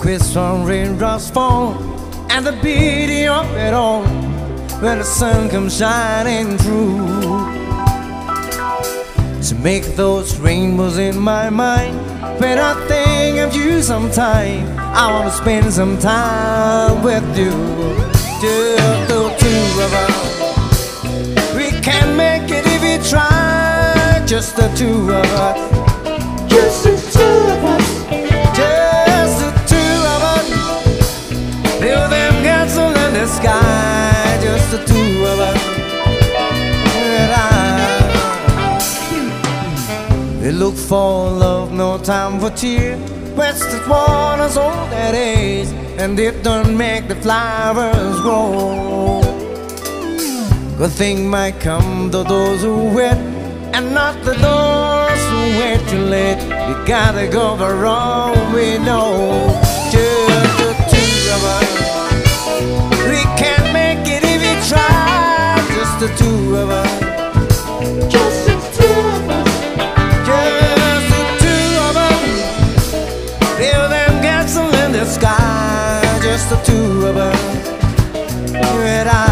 crystal raindrops fall, and the beauty of it all when the sun comes shining through. To make those rainbows in my mind, when I think of you sometime, I want to spend some time with you. Just the two of us, we can make it if we try. Just the two of us, just the two of us, just the two of us. Feel them castles in the sky. Just the two of us, and we look for love, no time for tears. Wasted waters all that age, and it don't make the flowers grow. Good thing might come to those who wait, and not to those who wait too late. We gotta go the wrong way, no. Just the two of us, we can't make it if we try. Just the two of us, just the two of us, just the two of us. Feel them castles in the sky. Just the two of us, you and I.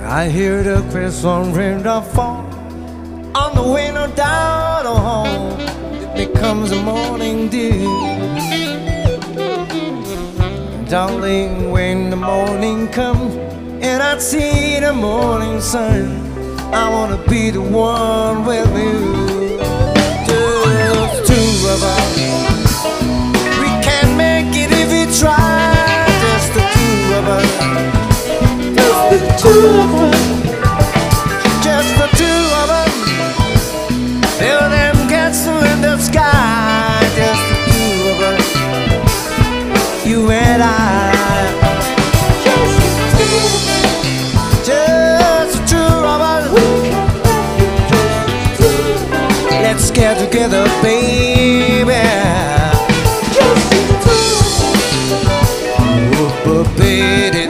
I hear the crystal raindrop fall on the window down the hall. It becomes a morning dew. Darling, when the morning comes and I see the morning sun, I wanna be the one with you. Just two of us, we can't make it if we try. Just the two of us, just the two of us, just the two of us. Feel them castles in the sky. Just the two of us, you and I. Just the two of us. Let's get together, baby. Just the two of us. Oh, baby.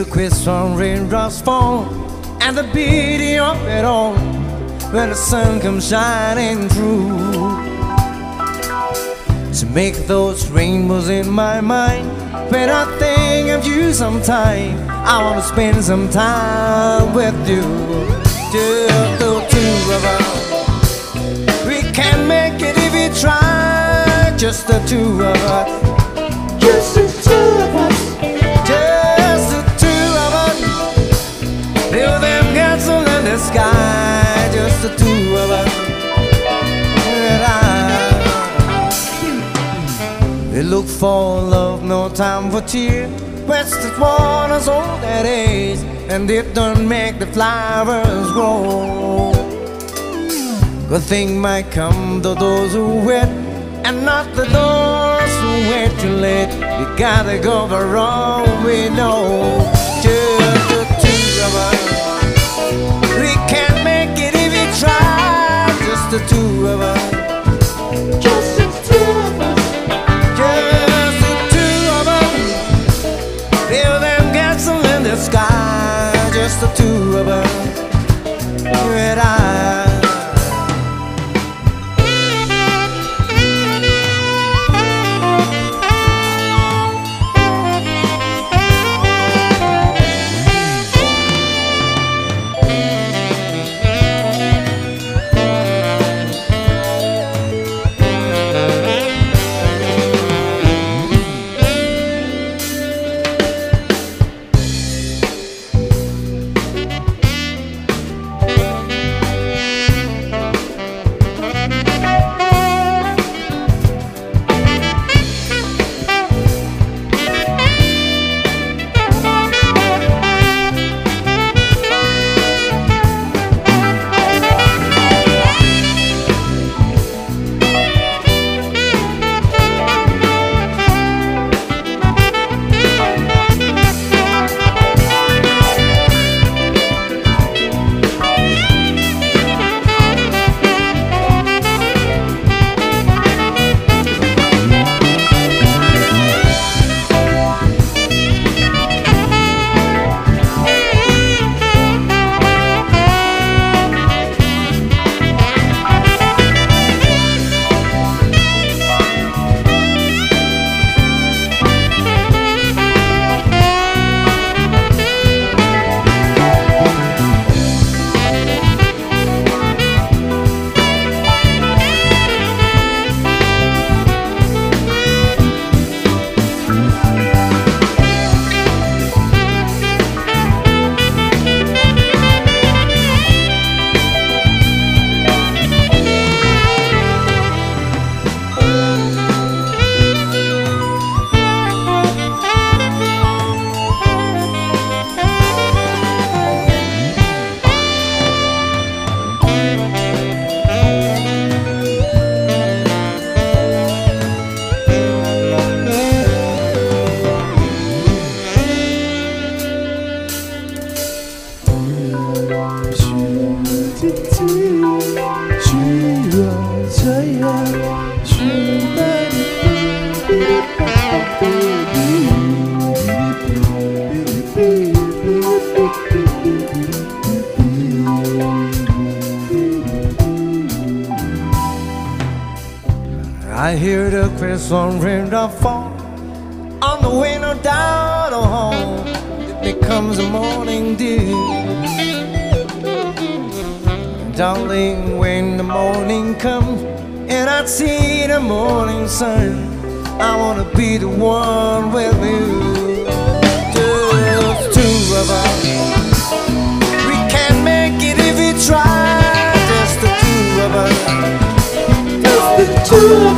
the crystal raindrops fall and the beauty of it all when the sun comes shining through. To make those rainbows in my mind, when I think of you sometime, I want to spend some time with you. Just the two of us, we can make it if we try. Just the two of us, just the two of us, just the two of us. Build them castles in the sky. Just the two of us. They look for love, no time for tears. Wasted waters all that age, and it don't make the flowers grow. Good thing might come to those who wait, and not to those who wait too late. You gotta go the wrong way, no. Just the two of us, we can't make it if we try. Just the two of us, just the two of us. The sky, just the two of us, you and I. I hear the crystal raindrop fall on the window down the hall. It becomes a morning dew. Darling, when the morning comes and I see the morning sun, I wanna be the one with you. Just two of us, we can't make it if we try. Just the two of us, just the two of us.